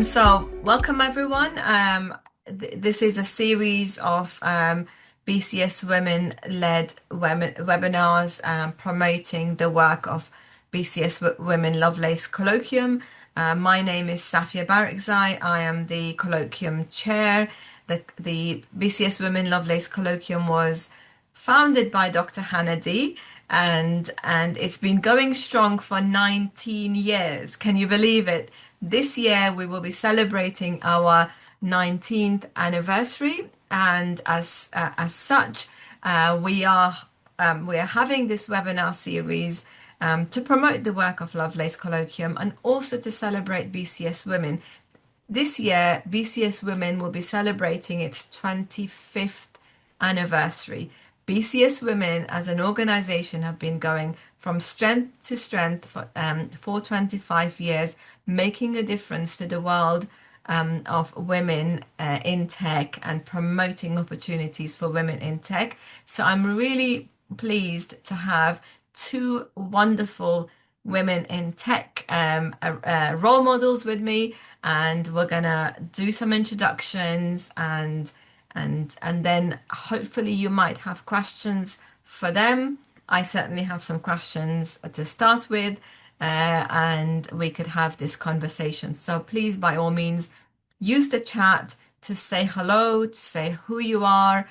So welcome everyone. This is a series of BCS Women-led webinars promoting the work of BCS Women Lovelace Colloquium. My name is Safia Barikzai. I am the Colloquium Chair. The BCS Women Lovelace Colloquium was founded by Dr. Hannah D, and it's been going strong for 19 years. Can you believe it? This year we will be celebrating our 19th anniversary, and as such, we are having this webinar series to promote the work of Lovelace Colloquium and also to celebrate BCS Women. This year, BCS Women will be celebrating its 25th anniversary. BCS Women as an organization have been going from strength to strength for 25 years, making a difference to the world of women in tech and promoting opportunities for women in tech. So I'm really pleased to have two wonderful women in tech role models with me, and we're gonna do some introductions and then hopefully you might have questions for them. I certainly have some questions to start with, and we could have this conversation. So please, by all means, use the chat to say hello, to say who you are,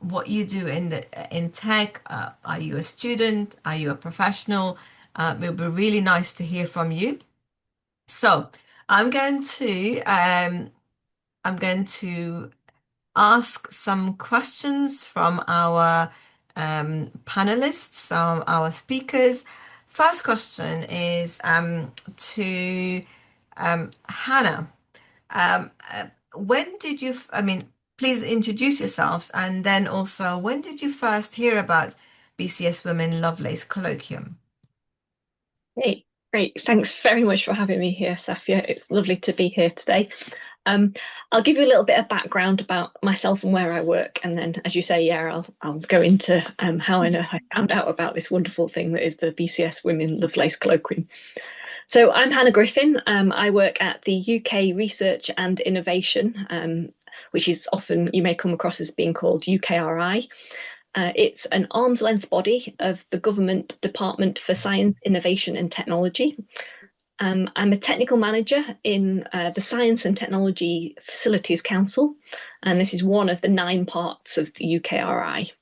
what you do in tech. Are you a student? Are you a professional? It would be really nice to hear from you. So I'm going to ask some questions from our panelists, our speakers. First question is to Hannah. When did you, please introduce yourselves, and then also when did you first hear about BCS Women Lovelace Colloquium? Hey, great. Thanks very much for having me here, Safia. It's lovely to be here today. I'll give you a little bit of background about myself and where I work, and then, as you say, yeah, I'll go into how I found out about this wonderful thing that is the BCS Women Lovelace Colloquium. So I'm Hannah Griffin. I work at the UK Research and Innovation, which is often you may come across as being called UKRI. It's an arm's length body of the Government Department for Science, Innovation and Technology. I'm a technical manager in the Science and Technology Facilities Council, and this is one of the 9 parts of the UKRI.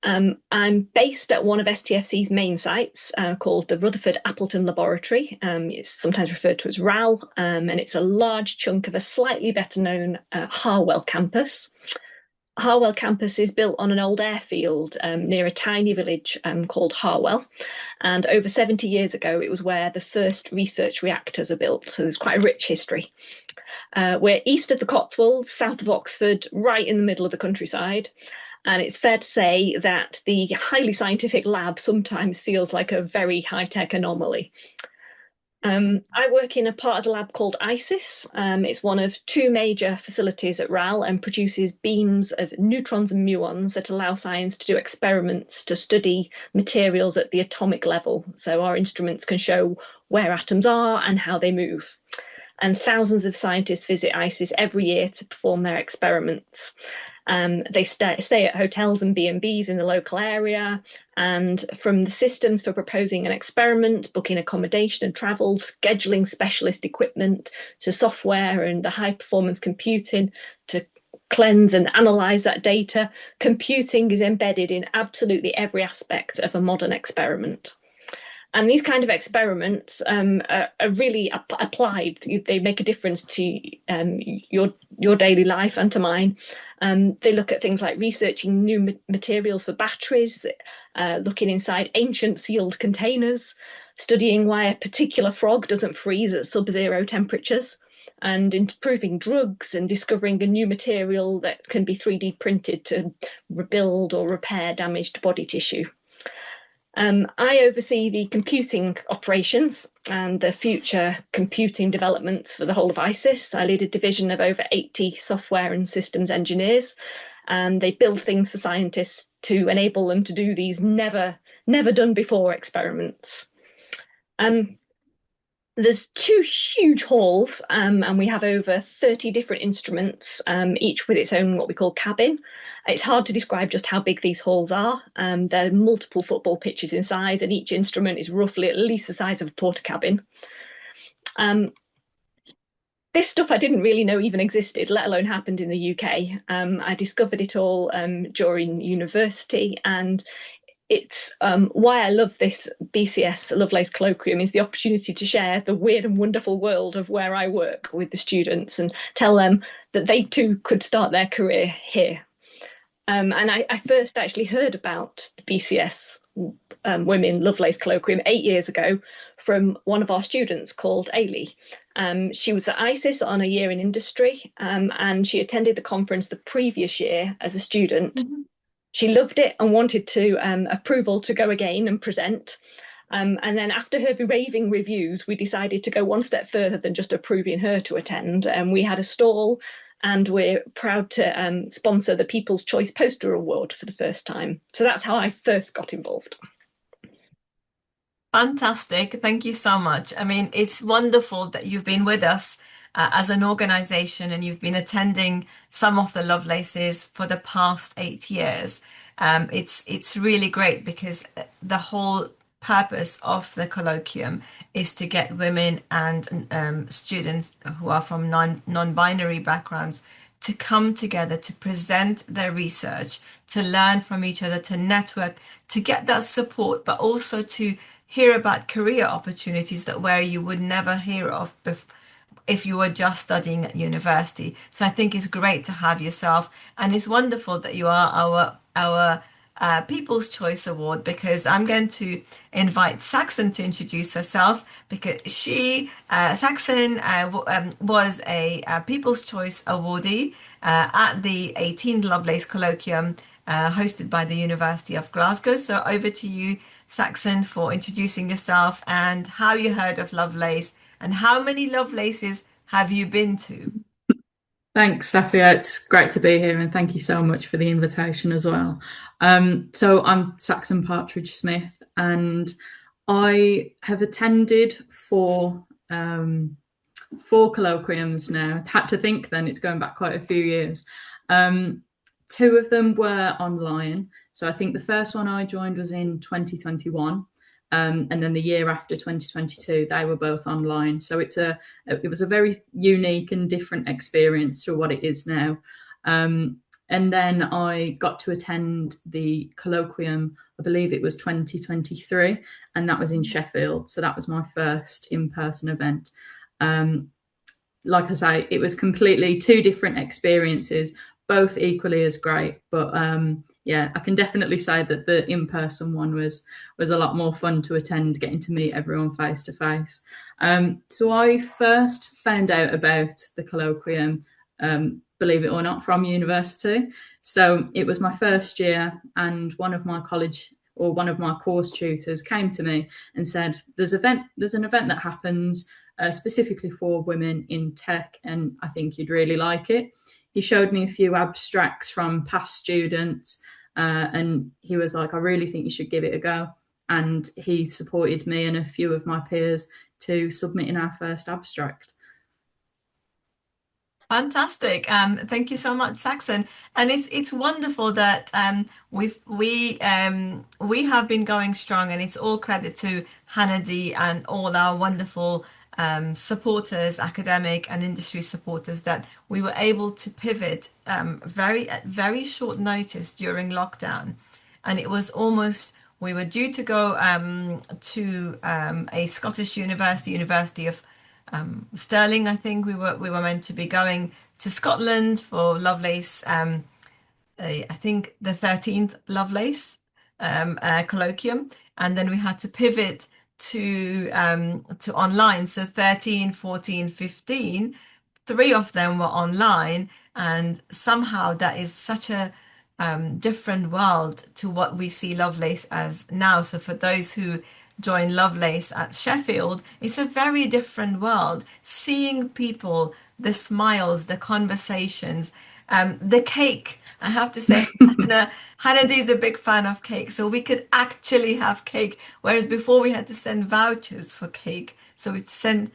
I'm based at one of STFC's main sites called the Rutherford Appleton Laboratory. It's sometimes referred to as RAL, and it's a large chunk of a slightly better known Harwell campus. Harwell campus is built on an old airfield near a tiny village called Harwell. And over 70 years ago, it was where the first research reactors are built. So there's quite a rich history. We're east of the Cotswolds, south of Oxford, right in the middle of the countryside. And it's fair to say that the highly scientific lab sometimes feels like a very high-tech anomaly. I work in a part of the lab called ISIS. It's one of 2 major facilities at RAL and produces beams of neutrons and muons that allow science to do experiments to study materials at the atomic level. So our instruments can show where atoms are and how they move. And thousands of scientists visit ISIS every year to perform their experiments. They stay at hotels and B&Bs in the local area, and from the systems for proposing an experiment, booking accommodation and travel, scheduling specialist equipment, to software and the high performance computing to cleanse and analyze that data, computing is embedded in absolutely every aspect of a modern experiment. And these kind of experiments are really applied. They make a difference to your daily life and to mine. They look at things like researching new materials for batteries, looking inside ancient sealed containers, studying why a particular frog doesn't freeze at sub-zero temperatures, and improving drugs and discovering a new material that can be 3D printed to rebuild or repair damaged body tissue. I oversee the computing operations and the future computing developments for the whole of ISIS. I lead a division of over 80 software and systems engineers, and they build things for scientists to enable them to do these never done before experiments. There's two huge halls, and we have over 30 different instruments, each with its own what we call cabin. It's hard to describe just how big these halls are. There are multiple football pitches inside, and each instrument is roughly at least the size of a porter cabin. Um, this stuff I didn't really know even existed, let alone happened in the UK. I discovered it all during university, and it's why I love this BCS Lovelace Colloquium is the opportunity to share the weird and wonderful world of where I work with the students and tell them that they too could start their career here. And I first actually heard about the BCS Women Lovelace Colloquium 8 years ago from one of our students called Ailey. She was at ISIS on a year in industry, and she attended the conference the previous year as a student. She loved it and wanted to approval to go again and present. And then after her raving reviews, we decided to go one step further than just approving her to attend. And we had a stall, and we're proud to sponsor the People's Choice Poster Award for the first time. So that's how I first got involved. Fantastic. Thank you so much. I mean, it's wonderful that you've been with us as an organization and you've been attending some of the Lovelaces for the past 8 years. It's really great because the whole purpose of the colloquium is to get women and students who are from non-binary backgrounds to come together to present their research, to learn from each other, to network, to get that support, but also to hear about career opportunities that where you would never hear of if you were just studying at university. So I think it's great to have yourself, and it's wonderful that you are our People's Choice Award, because I'm going to invite Saxon to introduce herself, because Saxon was a People's Choice awardee at the 18th Lovelace Colloquium hosted by the University of Glasgow. So over to you, Saxon, for introducing yourself and how you heard of Lovelace and how many Lovelaces have you been to? Thanks, Safia. It's great to be here, and thank you so much for the invitation as well. So I'm Saxon Partridge Smith, and I have attended four colloquiums now. I had to think then, it's going back quite a few years. Two of them were online. So I think the first one I joined was in 2021. And then the year after 2022, they were both online. So it was a very unique and different experience to what it is now. And then I got to attend the colloquium, I believe it was 2023, and that was in Sheffield. So that was my first in-person event. Like I say, it was completely two different experiences, both equally as great. But yeah, I can definitely say that the in-person one was a lot more fun to attend, getting to meet everyone face to face. So I first found out about the colloquium, believe it or not, from university. So it was my first year, and one of my course tutors came to me and said, there's an event that happens specifically for women in tech, and I think you'd really like it. He showed me a few abstracts from past students, and he was like, I really think you should give it a go. And he supported me and a few of my peers to submitting our first abstract. Fantastic. Thank you so much, Saxon. And it's wonderful that we have been going strong, and it's all credit to Hannah and all our wonderful supporters, academic and industry supporters, that we were able to pivot at very short notice during lockdown. And it was almost, we were due to go to a Scottish University of Stirling, I think we were meant to be going to Scotland for Lovelace, I think the 13th Lovelace colloquium, and then we had to pivot to online. So 13, 14, 15, three of them were online, and somehow that is such a different world to what we see Lovelace as now. So for those who join Lovelace at Sheffield, it's a very different world. Seeing people, the smiles, the conversations, The cake, I have to say, Hannah D is a big fan of cake, so we could actually have cake, whereas before we had to send vouchers for cake. So we'd send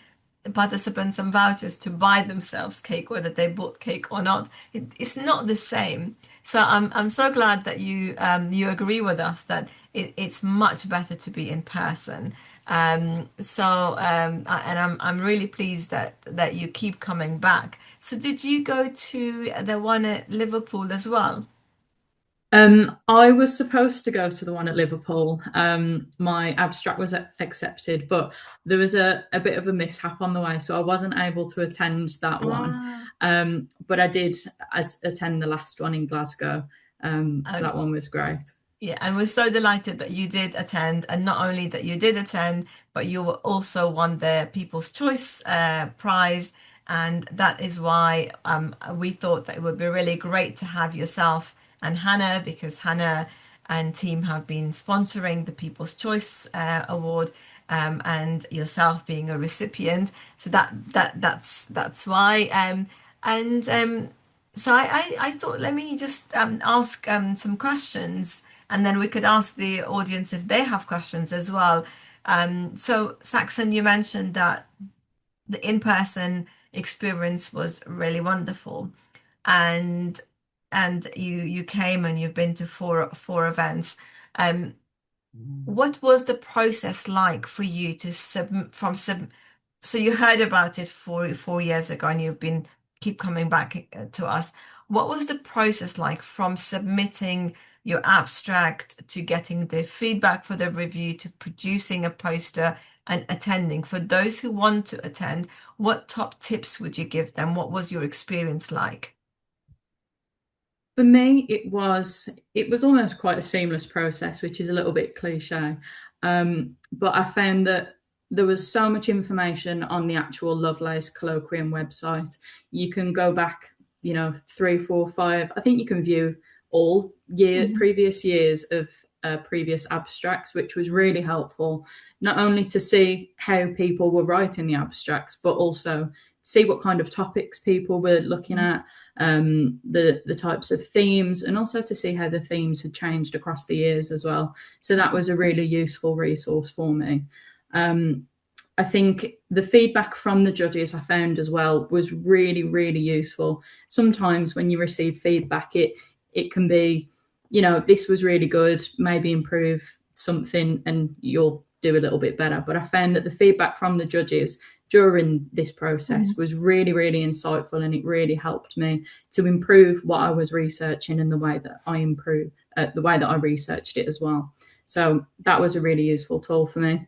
participants some vouchers to buy themselves cake, whether they bought cake or not. It's not the same. So I'm so glad that you agree with us that it's much better to be in person. And I'm really pleased that you keep coming back. So did you go to the one at Liverpool as well? I was supposed to go to the one at Liverpool. My abstract was accepted, but there was a bit of a mishap on the way, so I wasn't able to attend that one. Ah. But I did attend the last one in Glasgow. So that one was great. Yeah, and we're so delighted that you did attend, and not only that you did attend, but you were also won the People's Choice Prize, and that is why we thought that it would be really great to have yourself and Hannah, because Hannah and team have been sponsoring the People's Choice Award, and yourself being a recipient. So that's why. So I thought let me just ask some questions, and then we could ask the audience if they have questions as well. So Saxon, you mentioned that the in-person experience was really wonderful, and you came and you've been to four events. Um, what was the process like for you to so you heard about it 4 years ago, and you've been keep coming back to us. What was the process like from submitting your abstract to getting the feedback for the review to producing a poster and attending? For those who want to attend, what top tips would you give them? What was your experience like? For me, it was almost quite a seamless process, which is a little bit cliche. But I found that there was so much information on the actual Lovelace Colloquium website. You can go back, 3, 4, 5. I think you can view all previous years of previous abstracts, which was really helpful, not only to see how people were writing the abstracts, but also see what kind of topics people were looking at, the types of themes, and also to see how the themes had changed across the years as well. So that was a really useful resource for me. I think the feedback from the judges I found as well was really, really useful. Sometimes when you receive feedback, it can be, this was really good, maybe improve something and you'll do a little bit better. But I found that the feedback from the judges during this process was really, really insightful, and it really helped me to improve what I was researching and the way that I researched it as well. So that was a really useful tool for me.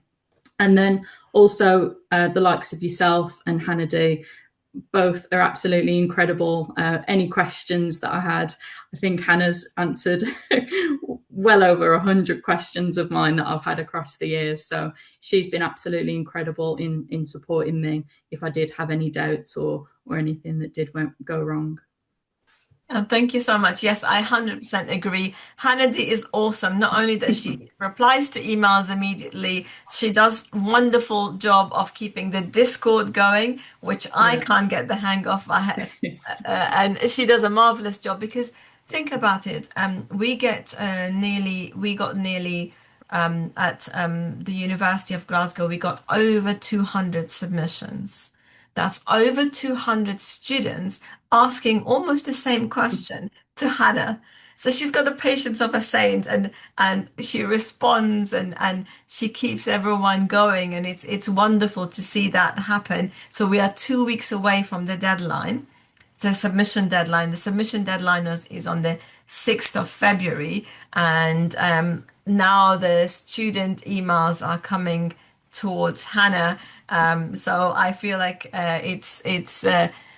And then also the likes of yourself and Hannah D, both are absolutely incredible. Any questions that I had, I think Hannah's answered well over 100 questions of mine that I've had across the years. So she's been absolutely incredible in supporting me if I did have any doubts or anything that did go wrong. Thank you so much. Yes, I 100% agree. Hannah D is awesome. Not only that she replies to emails immediately, she does wonderful job of keeping the Discord going, which I can't get the hang of. And she does a marvelous job, because think about it. We got nearly at the University of Glasgow, we got over 200 submissions. That's over 200 students asking almost the same question to Hannah. So she's got the patience of a saint, and she responds, and she keeps everyone going, and it's wonderful to see that happen. So we are 2 weeks away from the deadline, the submission deadline. The submission deadline is on the 6th of February, and now the student emails are coming towards Hannah. So I feel like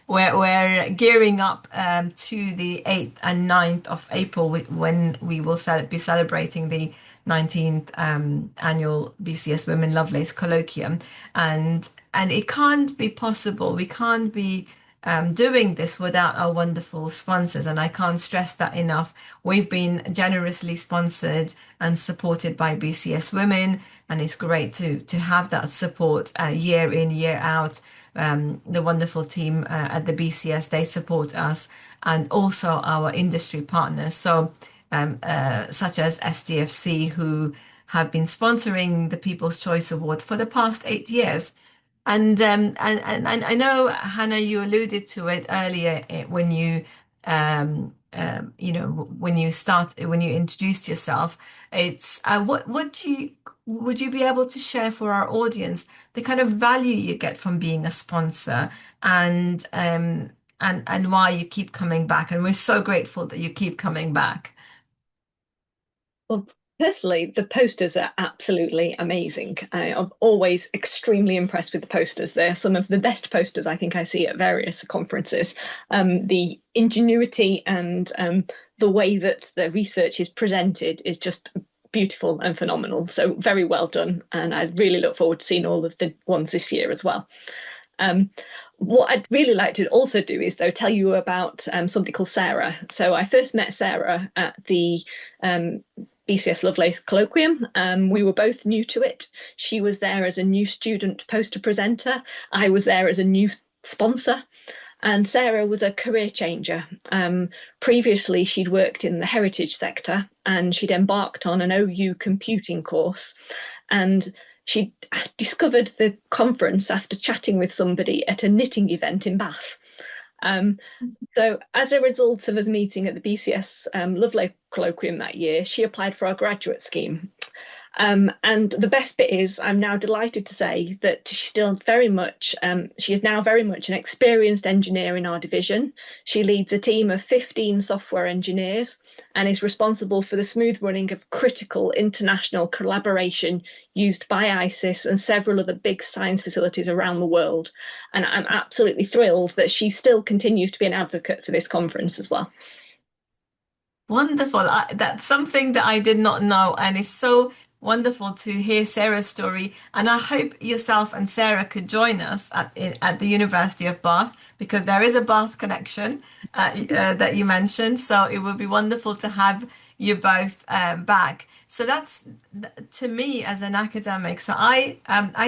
we're gearing up to the 8th and 9th of April, when we will be celebrating the 19th annual BCSWomen Lovelace Colloquium, and it can't be possible. We can't be doing this without our wonderful sponsors, and I can't stress that enough. We've been generously sponsored and supported by BCS Women, and it's great to have that support year in, year out. The wonderful team at the BCS, they support us, and also our industry partners. So such as STFC, who have been sponsoring the People's Choice Award for the past 8 years. And I know, Hannah, you alluded to it earlier when you when you introduced yourself. It's what do you would you be able to share for our audience the kind of value you get from being a sponsor, and why you keep coming back? And we're so grateful that you keep coming back. Well, personally, the posters are absolutely amazing. I'm always extremely impressed with the posters. They're some of the best posters I think I see at various conferences. The ingenuity and the way that the research is presented is just beautiful and phenomenal. So very well done. And I really look forward to seeing all of the ones this year as well. What I'd really like to also do is, though, tell you about somebody called Sarah. So I first met Sarah at the BCS Lovelace Colloquium. We were both new to it. She was there as a new student poster presenter. I was there as a new sponsor. And Sarah was a career changer. Previously, she'd worked in the heritage sector, and she'd embarked on an OU computing course. And she discovered the conference after chatting with somebody at a knitting event in Bath. So as a result of us meeting at the BCS Lovelace Colloquium that year, she applied for our graduate scheme. And the best bit is, I'm now delighted to say that she is now very much an experienced engineer in our division. She leads a team of 15 software engineers and is responsible for the smooth running of critical international collaboration used by ISIS and several other big science facilities around the world. And I'm absolutely thrilled that she still continues to be an advocate for this conference as well. Wonderful. That's something that I did not know, and it's so wonderful to hear Sarah's story. And I hope yourself and Sarah could join us at the University of Bath, because there is a Bath connection that you mentioned. So it would be wonderful to have you both back. So that's to me as an academic. So I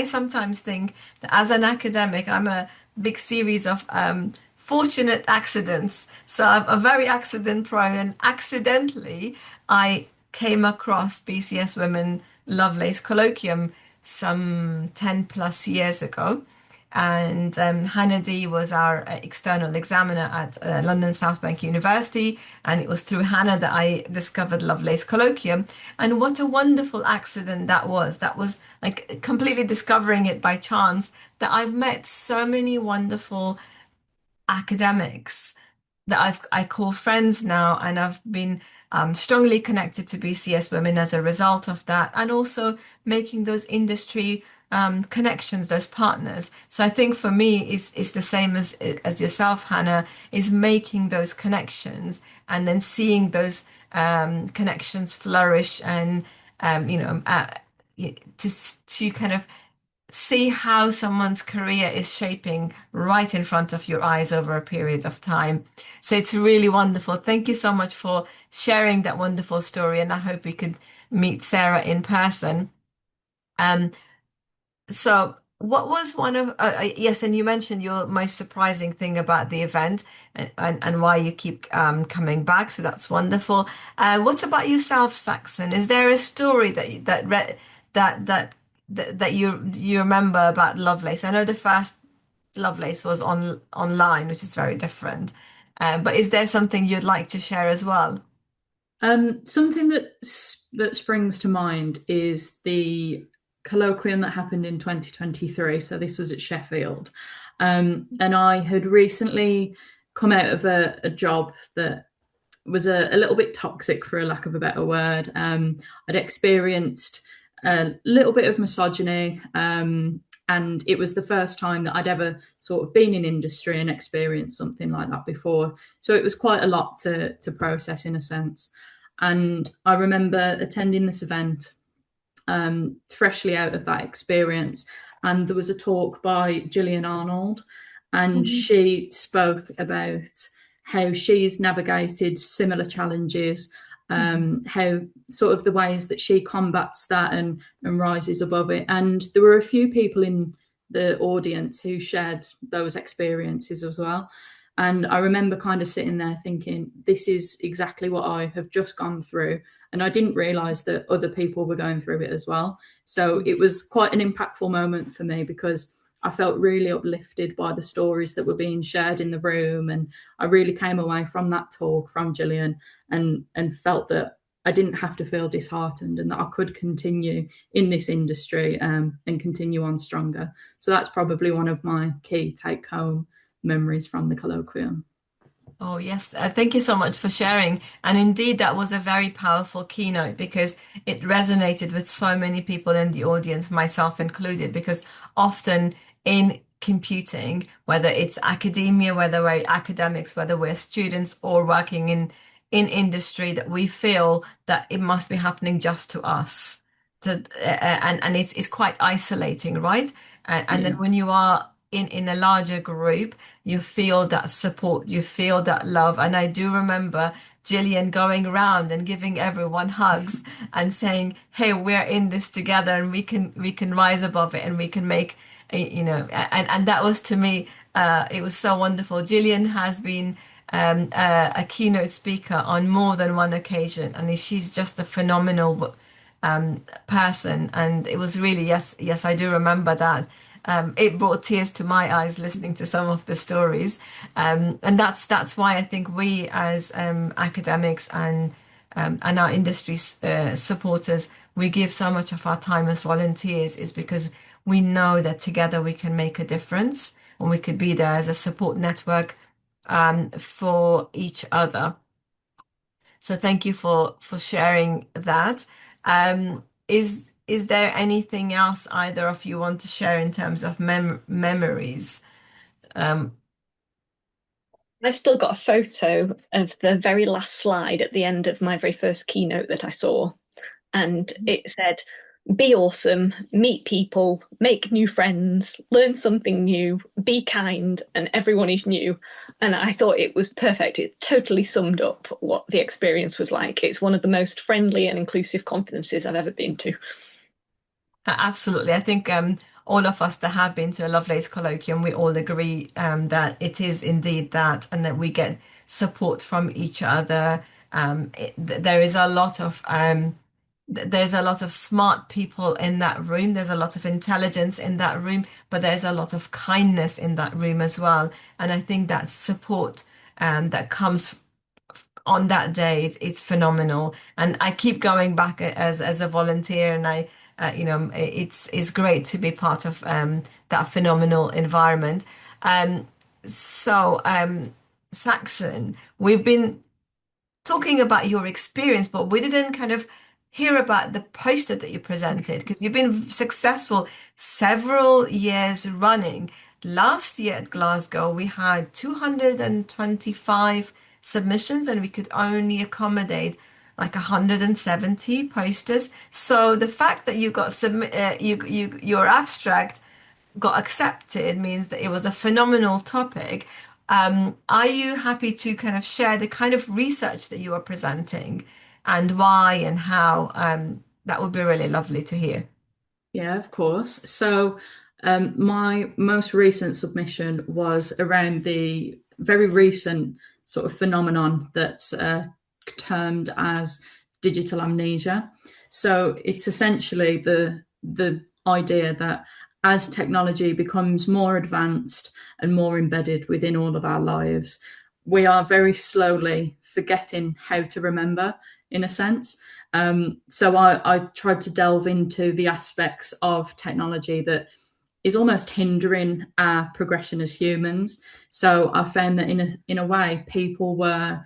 sometimes think that as an academic, I'm a big series of fortunate accidents. So I'm a very accident prone, and accidentally I came across BCS Women Lovelace Colloquium some 10 plus years ago. And Hannah D was our external examiner at London South Bank University. And it was through Hannah that I discovered Lovelace Colloquium. And what a wonderful accident that was. That was like completely discovering it by chance, that I've met so many wonderful academics that I call friends now, and I've been strongly connected to BCS Women as a result of that, and also making those industry connections, those partners. So I think for me, it's the same as yourself, Hannah, is making those connections and then seeing those connections flourish, and to kind of see how someone's career is shaping right in front of your eyes over a period of time. So it's really wonderful. Thank you so much for sharing that wonderful story, and I hope we could meet Sarah in person. So what was one of yes, and you mentioned your most surprising thing about the event, and why you keep coming back. So that's wonderful. What about yourself, Saxon? Is there a story that you remember about Lovelace? I know the first Lovelace was online, which is very different. But is there something you'd like to share as well? Something that springs to mind is the colloquium that happened in 2023. So this was at Sheffield. And I had recently come out of a job that was a little bit toxic, for a lack of a better word. I'd experienced a little bit of misogyny, and it was the first time that I'd ever sort of been in industry and experienced something like that before. So it was quite a lot to process, in a sense. And I remember attending this event freshly out of that experience, and there was a talk by Gillian Arnold, and she spoke about how she's navigated similar challenges, how sort of the ways that she combats that and rises above it. And there were a few people in the audience who shared those experiences as well. And I remember kind of sitting there thinking, this is exactly what I have just gone through. And I didn't realise that other people were going through it as well. So it was quite an impactful moment for me, because I felt really uplifted by the stories that were being shared in the room. And I really came away from that talk from Gillian and felt that I didn't have to feel disheartened, and that I could continue in this industry and continue on stronger. So that's probably one of my key take-home memories from the colloquium. Oh, yes. Thank you so much for sharing. And indeed, that was a very powerful keynote, because it resonated with so many people in the audience, myself included, because often in computing, whether it's academia, whether we're academics, whether we're students or working in industry, that we feel that it must be happening just to us. And it's quite isolating, right? And then when you are in a larger group, you feel that support, you feel that love. And I do remember Gillian going around and giving everyone hugs and saying, "Hey, we're in this together, and we can rise above it, and we can make, and that was, to me, it was so wonderful. Gillian has been a keynote speaker on more than one occasion, and she's just a phenomenal person. And it was really, yes, I do remember that. It brought tears to my eyes listening to some of the stories, and that's why I think we as academics and our industry supporters, we give so much of our time as volunteers, is because we know that together we can make a difference, and we could be there as a support network for each other. So thank you for sharing that. Is there anything else either of you want to share in terms of memories? I've still got a photo of the very last slide at the end of my very first keynote that I saw. And it said, "Be awesome, meet people, make new friends, learn something new, be kind, and everyone is new." And I thought it was perfect. It totally summed up what the experience was like. It's one of the most friendly and inclusive conferences I've ever been to. Absolutely. I think all of us that have been to a Lovelace Colloquium, we all agree that it is indeed that, and that we get support from each other. There is a lot of there's a lot of smart people in that room. There's a lot of intelligence in that room, but there's a lot of kindness in that room as well. And I think that support that comes on that day, it's phenomenal. And I keep going back as a volunteer, and it's great to be part of that phenomenal environment. So Saxon, we've been talking about your experience, but we didn't kind of hear about the poster that you presented, because you've been successful several years running. Last year at Glasgow, we had 225 submissions, and we could only accommodate like 170 posters. So the fact that you got your abstract got accepted means that it was a phenomenal topic. Are you happy to kind of share the kind of research that you are presenting and why and how? That would be really lovely to hear. Yeah, of course. So my most recent submission was around the very recent sort of phenomenon that's termed as digital amnesia. So it's essentially the idea that as technology becomes more advanced and more embedded within all of our lives, we are very slowly forgetting how to remember, in a sense. So I tried to delve into the aspects of technology that is almost hindering our progression as humans. So I found that in a way, people were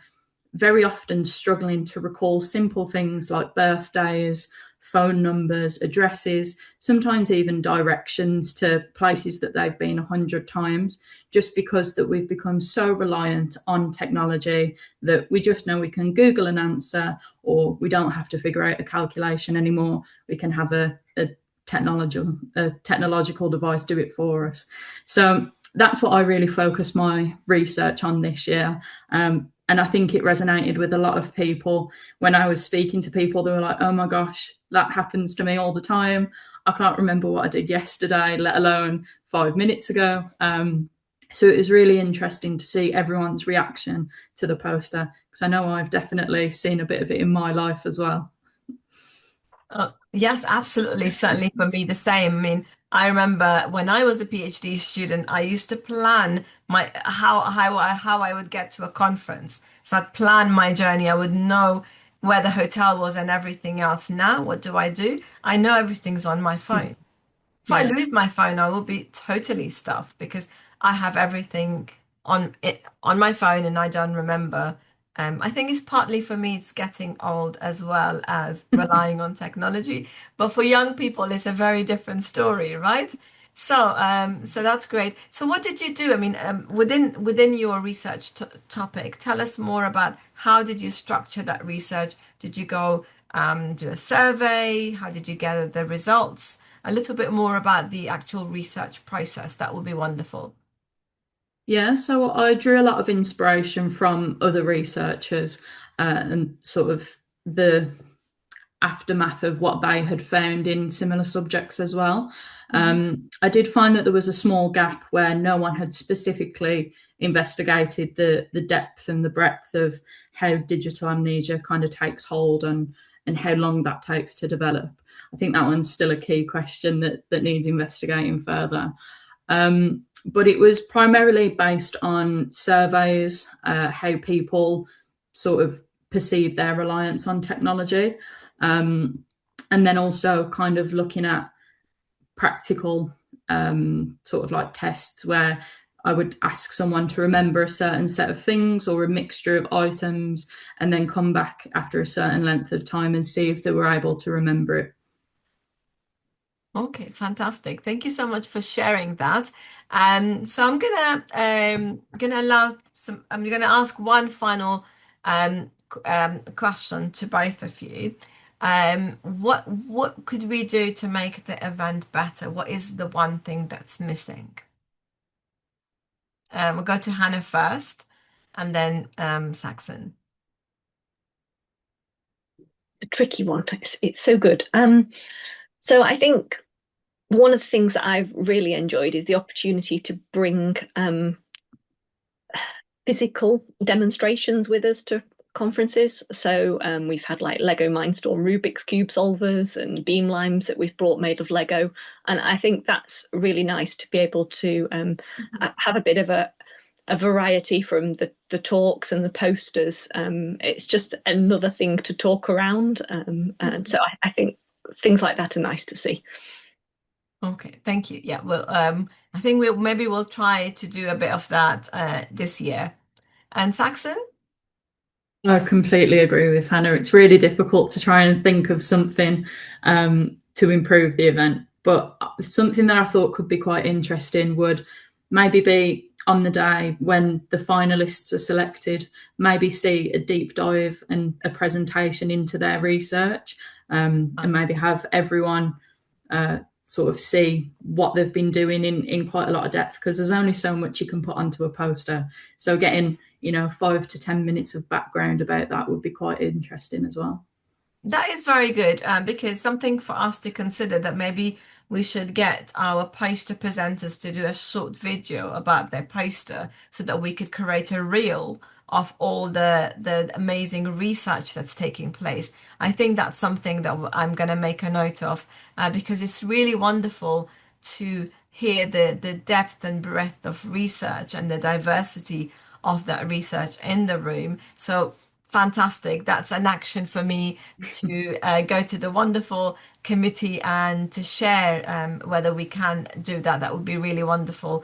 very often struggling to recall simple things like birthdays, phone numbers, addresses, sometimes even directions to places that they've been 100 times, just because that we've become so reliant on technology that we just know we can Google an answer, or we don't have to figure out a calculation anymore. We can have a technological device do it for us. So that's what I really focused my research on this year. And I think it resonated with a lot of people. When I was speaking to people, they were like, oh my gosh, that happens to me all the time. I can't remember what I did yesterday, let alone 5 minutes ago. So it was really interesting to see everyone's reaction to the poster, because I know I've definitely seen a bit of it in my life as well. Yes, absolutely. Certainly for me, the same. I mean, I remember when I was a PhD student, I used to plan my how I would get to a conference. So I'd plan my journey. I would know where the hotel was and everything else. Now, what do? I know everything's on my phone. If I Yeah. lose my phone, I will be totally stuffed because I have everything on my phone and I don't remember. I think it's partly for me, it's getting old as well as relying on technology. But for young people, it's a very different story, right? So that's great. So what did you do? I mean, within your research t topic, tell us more about how did you structure that research? Did you go do a survey? How did you gather the results? A little bit more about the actual research process. That would be wonderful. Yeah, so I drew a lot of inspiration from other researchers and sort of the aftermath of what they had found in similar subjects as well. I did find that there was a small gap where no one had specifically investigated the depth and the breadth of how digital amnesia kind of takes hold and how long that takes to develop. I think that one's still a key question that needs investigating further. But it was primarily based on surveys, how people sort of perceive their reliance on technology. And then also kind of looking at practical sort of like tests where I would ask someone to remember a certain set of things or a mixture of items and then come back after a certain length of time and see if they were able to remember it. Okay, fantastic. Thank you so much for sharing that. So I'm gonna allow some. I'm gonna ask one final question to both of you. What could we do to make the event better? What is the one thing that's missing? We'll go to Hannah first, and then Saxon. The tricky one. It's so good. So I think one of the things that I've really enjoyed is the opportunity to bring physical demonstrations with us to conferences. So we've had like Lego Mindstorm Rubik's Cube solvers and beam limes that we've brought made of Lego. And I think that's really nice to be able to have a bit of a variety from the talks and the posters. It's just another thing to talk around. And so I think things like that are nice to see. Okay, thank you. Yeah, well, I think we'll try to do a bit of that this year. And Saxon? I completely agree with Hannah. It's really difficult to try and think of something to improve the event. But something that I thought could be quite interesting would maybe be on the day when the finalists are selected, maybe see a deep dive and a presentation into their research, and maybe have everyone sort of see what they've been doing in quite a lot of depth, because there's only so much you can put onto a poster. So getting 5 to 10 minutes of background about that would be quite interesting as well. That is very good because something for us to consider that maybe we should get our poster presenters to do a short video about their poster so that we could create a reel of all the amazing research that's taking place. I think that's something that I'm going to make a note of because it's really wonderful to hear the depth and breadth of research and the diversity of that research in the room. So fantastic. That's an action for me to go to the wonderful committee and to share whether we can do that. That would be really wonderful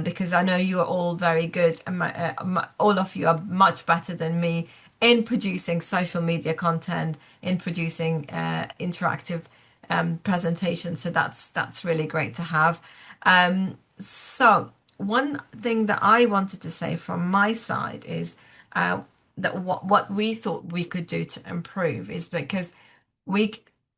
because I know you are all very good and all of you are much better than me in producing social media content, in producing interactive presentations. So that's really great to have. So one thing that I wanted to say from my side is that what we thought we could do to improve is because we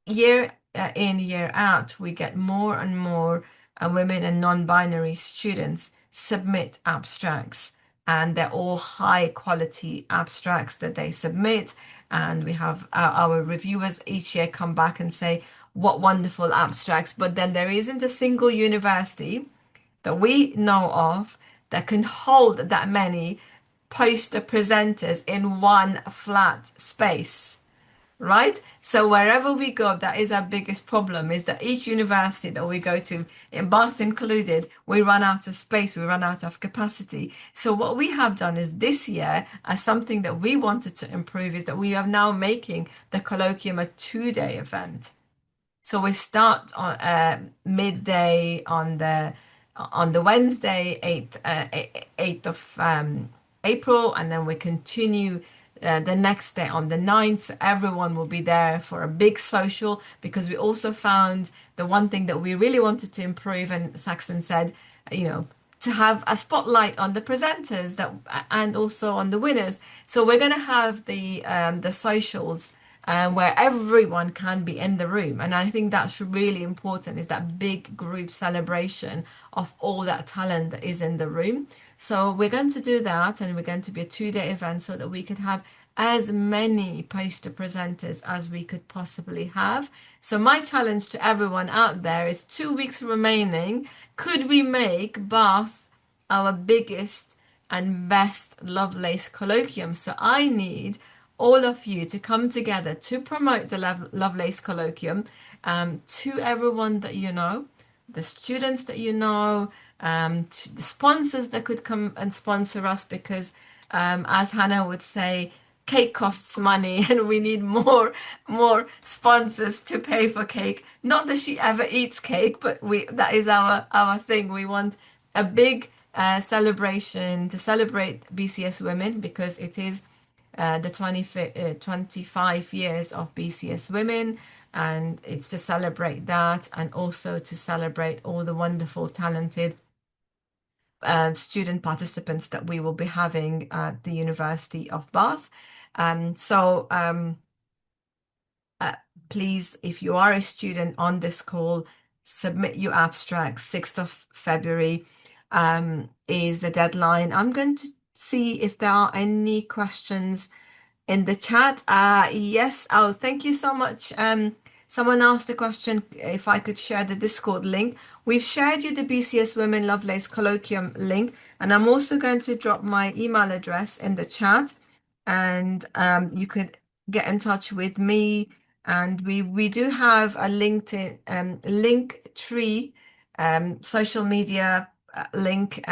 year in year out we get more and more women and non-binary students submit abstracts, and they're all high quality abstracts that they submit. And we have our reviewers each year come back and say, what wonderful abstracts. But then there isn't a single university that we know of that can hold that many poster presenters in one flat space, right? So wherever we go, that is our biggest problem, is that each university that we go to, in Bath included, we run out of space, we run out of capacity. So what we have done is this year, as something that we wanted to improve, is that we are now making the colloquium a 2-day event. So we start on midday on the Wednesday, 8th of April, and then we continue the next day on the 9th. So everyone will be there for a big social, because we also found the one thing that we really wanted to improve, and Saxon said, to have a spotlight on the presenters and also on the winners. So we're going to have the socials where everyone can be in the room. And I think that's really important, is that big group celebration of all that talent that is in the room. So we're going to do that, and we're going to be a 2-day event so that we could have as many poster presenters as we could possibly have. So my challenge to everyone out there is 2 weeks remaining. Could we make Bath our biggest and best Lovelace Colloquium? So I need all of you to come together to promote the Lovelace Colloquium to everyone that you know, the students that you know, to the sponsors that could come and sponsor us, because as Hannah would say, cake costs money, and we need more sponsors to pay for cake. Not that she ever eats cake, but that is our thing. We want a big celebration to celebrate BCS Women, because it is the 25 years of BCS Women, and it's to celebrate that, and also to celebrate all the wonderful, talented student participants that we will be having at the University of Bath. Please, if you are a student on this call, submit your abstract. 6th of February is the deadline. I'm going to see if there are any questions in the chat. Yes. Oh, thank you so much. Someone asked a question if I could share the Discord link. We've shared you the BCSWomen Lovelace Colloquium link, and I'm also going to drop my email address in the chat, and you could get in touch with me. And we do have a LinkedIn Linktree social media link,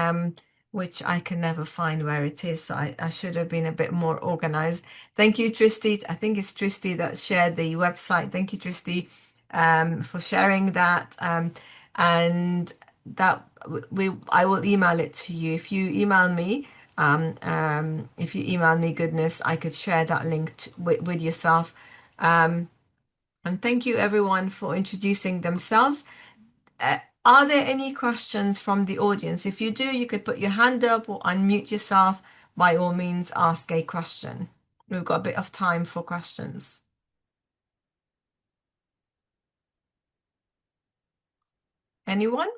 which I can never find where it is. So I should have been a bit more organized. Thank you, Tristy. I think it's Tristy that shared the website. Thank you, Tristy, for sharing that. And that I will email it to you. If you email me, goodness, I could share that link with yourself. And thank you everyone for introducing themselves. Are there any questions from the audience? If you do, you could put your hand up or unmute yourself. By all means, ask a question. We've got a bit of time for questions. Anyone?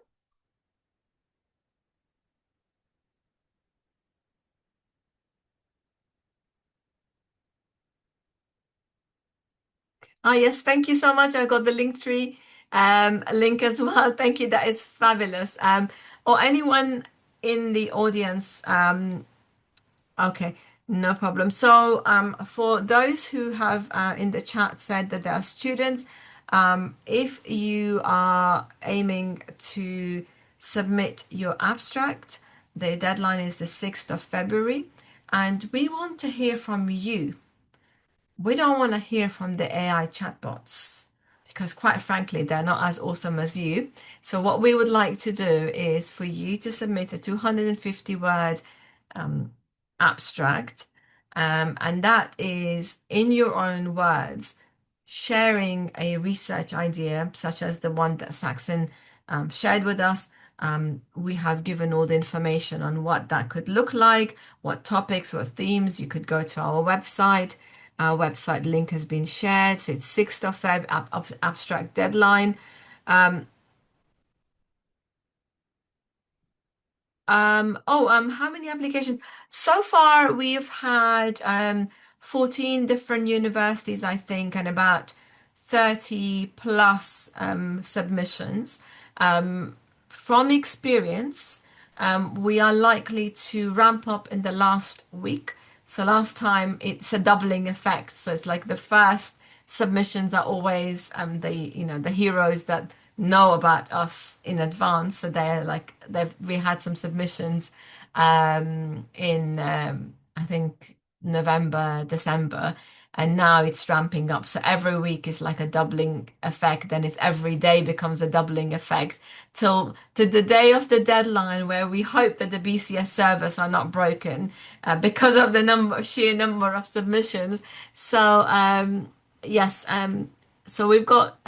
Yes, thank you so much. I got the Linktree link as well. Thank you. That is fabulous. Or anyone in the audience. Okay, no problem. So for those who have in the chat said that they are students, if you are aiming to submit your abstract, the deadline is the 6th of February, and we want to hear from you. We don't want to hear from the AI chatbots, because quite frankly, they're not as awesome as you. So what we would like to do is for you to submit a 250-word abstract, and that is in your own words, sharing a research idea such as the one that Saxon shared with us. We have given all the information on what that could look like, what topics, what themes. You could go to our website. Our website link has been shared. So it's 6th of Feb, abstract deadline. How many applications? So far, we've had 14 different universities, I think, and about 30 plus submissions. From experience, we are likely to ramp up in the last week. So last time it's a doubling effect. So it's like the first submissions are always the heroes that know about us in advance. So we had some submissions in I think November, December, and now it's ramping up. So every week is like a doubling effect, then it's every day becomes a doubling effect till to the day of the deadline where we hope that the BCS servers are not broken because of the sheer number of submissions. So yes, so we've got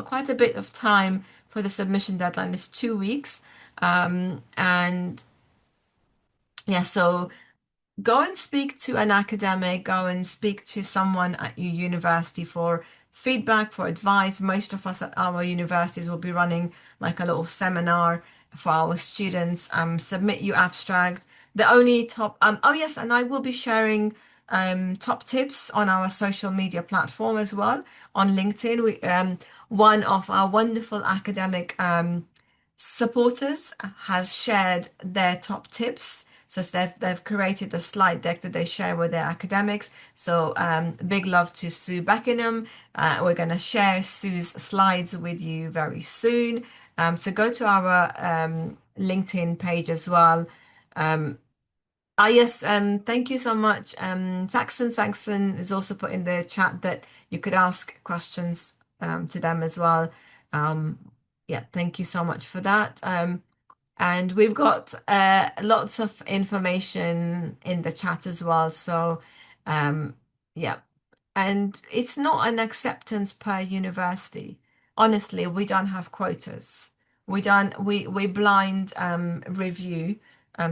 quite a bit of time for the submission deadline. It's 2 weeks, and yeah, so go and speak to an academic, go and speak to someone at your university for feedback, for advice. Most of us at our universities will be running like a little seminar for our students. Submit your abstract. The only top, oh yes, and I will be sharing top tips on our social media platform as well on LinkedIn. One of our wonderful academic supporters has shared their top tips. So they've created a slide deck that they share with their academics. So big love to Sue Beckenham. We're going to share Sue's slides with you very soon. So go to our LinkedIn page as well. Yes, thank you so much. Saxon is also put in the chat that you could ask questions to them as well. Yeah, thank you so much for that. And we've got lots of information in the chat as well. So, yeah. And it's not an acceptance per university. Honestly, we don't have quotas. We blind review.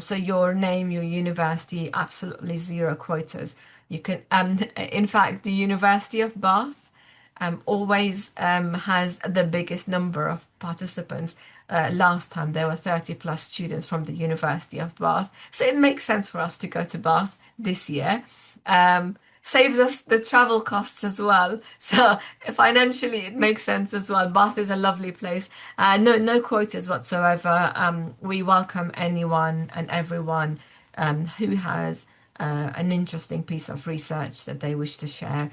So your name, your university, absolutely zero quotas. You can, in fact, the University of Bath always has the biggest number of participants. Last time there were 30 plus students from the University of Bath. So it makes sense for us to go to Bath this year. Saves us the travel costs as well. So financially it makes sense as well. Bath is a lovely place. No quotas whatsoever. We welcome anyone and everyone who has an interesting piece of research that they wish to share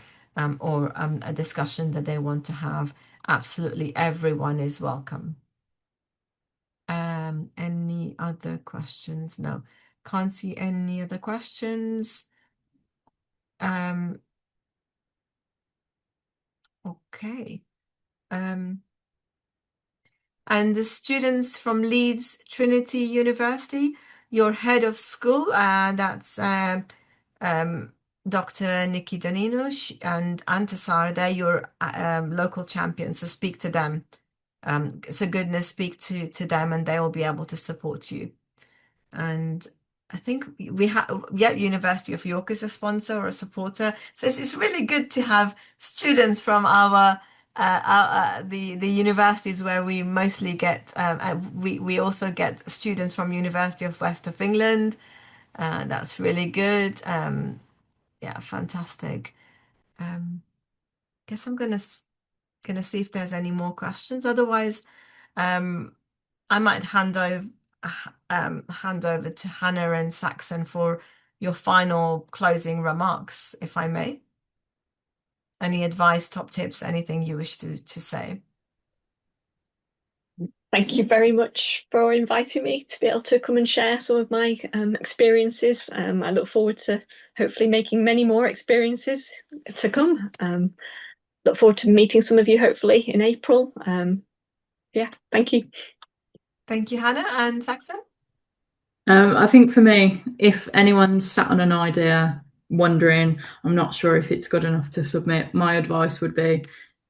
or a discussion that they want to have. Absolutely everyone is welcome. Any other questions? No, can't see any other questions. Okay. And the students from Leeds Trinity University, your head of school, that's Dr. Nikki Danino and Antasar, they're your local champions, so speak to them. So goodness, speak to them and they will be able to support you. And I think we have, yeah, University of York is a sponsor or a supporter. So it's really good to have students from the universities where we mostly get. We also get students from University of West of England. That's really good. Yeah, fantastic. Guess I'm gonna see if there's any more questions. Otherwise, I might hand over to Hannah and Saxon for your final closing remarks, if I may. Any advice, top tips, anything you wish to say? Thank you very much for inviting me to be able to come and share some of my experiences. I look forward to hopefully making many more experiences to come. Look forward to meeting some of you hopefully in April. Yeah, thank you. Thank you, Hannah. And Saxon? I think for me, if anyone's sat on an idea wondering, I'm not sure if it's good enough to submit, my advice would be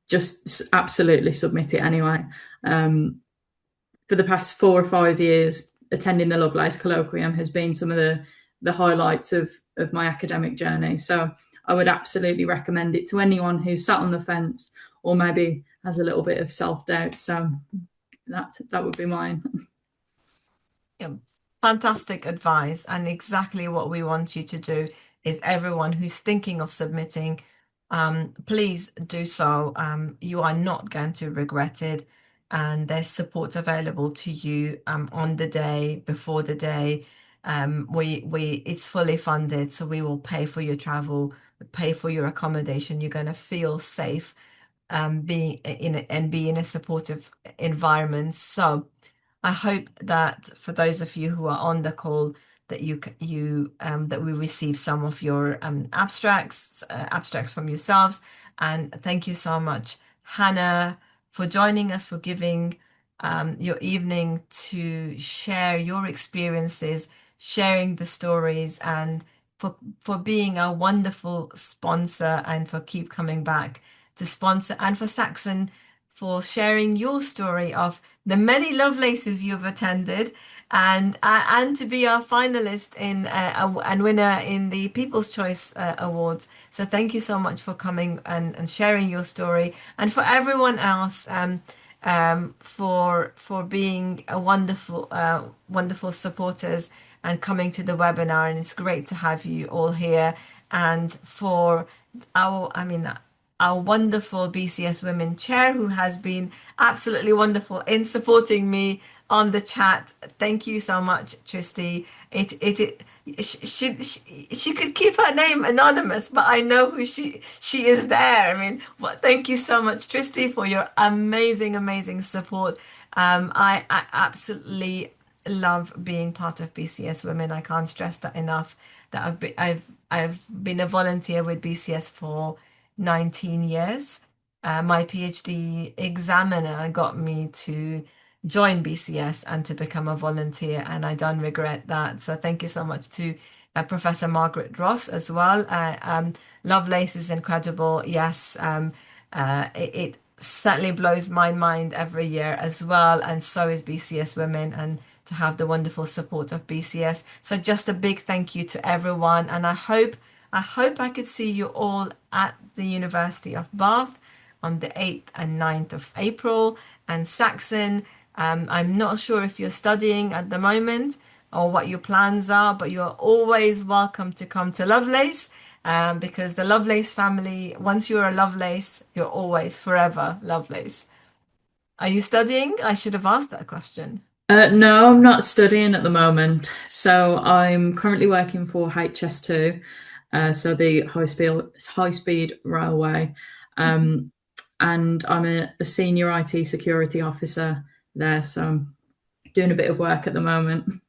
just absolutely submit it anyway. For the past 4 or 5 years, attending the Lovelace Colloquium has been some of the highlights of my academic journey. So I would absolutely recommend it to anyone who's sat on the fence or maybe has a little bit of self-doubt. So that would be mine. Yeah, fantastic advice, and exactly what we want you to do is everyone who's thinking of submitting, please do so. You are not going to regret it, and there's support available to you on the day, before the day. It's fully funded, so we will pay for your travel, pay for your accommodation. You're going to feel safe being and be in a supportive environment. So I hope that for those of you who are on the call, that that we receive some of your abstracts from yourselves. And thank you so much, Hannah, for joining us, for giving your evening to share your experiences, sharing the stories, and for being our wonderful sponsor, and for keep coming back to sponsor, and for Saxon for sharing your story of the many Lovelaces you've attended, and to be our finalist in and winner in the People's Choice Awards. So thank you so much for coming and sharing your story, and for everyone else for being a wonderful supporters and coming to the webinar. And it's great to have you all here, and for our wonderful BCS Women Chair, who has been absolutely wonderful in supporting me on the chat. Thank you so much, Tristy. She could keep her name anonymous, but I know who she is there. I mean, well, thank you so much, Tristy, for your amazing support. I absolutely love being part of BCS Women. I can't stress that enough. That I've been a volunteer with BCS for 19 years. My PhD examiner got me to join BCS and to become a volunteer, and I don't regret that. So thank you so much to Professor Margaret Ross as well. Lovelace is incredible. Yes, it certainly blows my mind every year as well, and so is BCS Women, and to have the wonderful support of BCS. So just a big thank you to everyone, and I hope I could see you all at the University of Bath on the 8th and 9th of April. And Saxon, I'm not sure if you're studying at the moment or what your plans are, but you're always welcome to come to Lovelace, because the Lovelace family, once you're a Lovelace, you're always forever Lovelace. Are you studying? I should have asked that question. No, I'm not studying at the moment. So I'm currently working for HS2, so the high speed railway, and I'm a senior IT security officer there. So I'm doing a bit of work at the moment.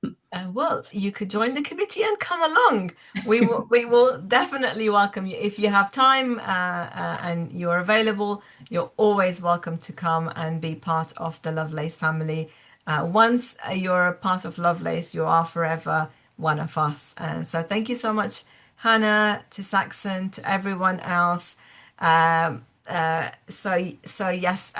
Well, you could join the committee and come along. We will definitely welcome you if you have time and you're available. You're always welcome to come and be part of the Lovelace family. Once you're a part of Lovelace, you are forever one of us. And so thank you so much, Hannah, to Saxon, to everyone else. So yes,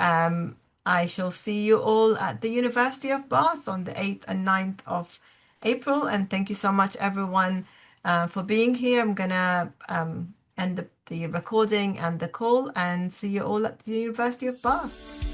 I shall see you all at the University of Bath on the 8th and 9th of April. And thank you so much, everyone, for being here. I'm gonna end the recording and the call, and see you all at the University of Bath.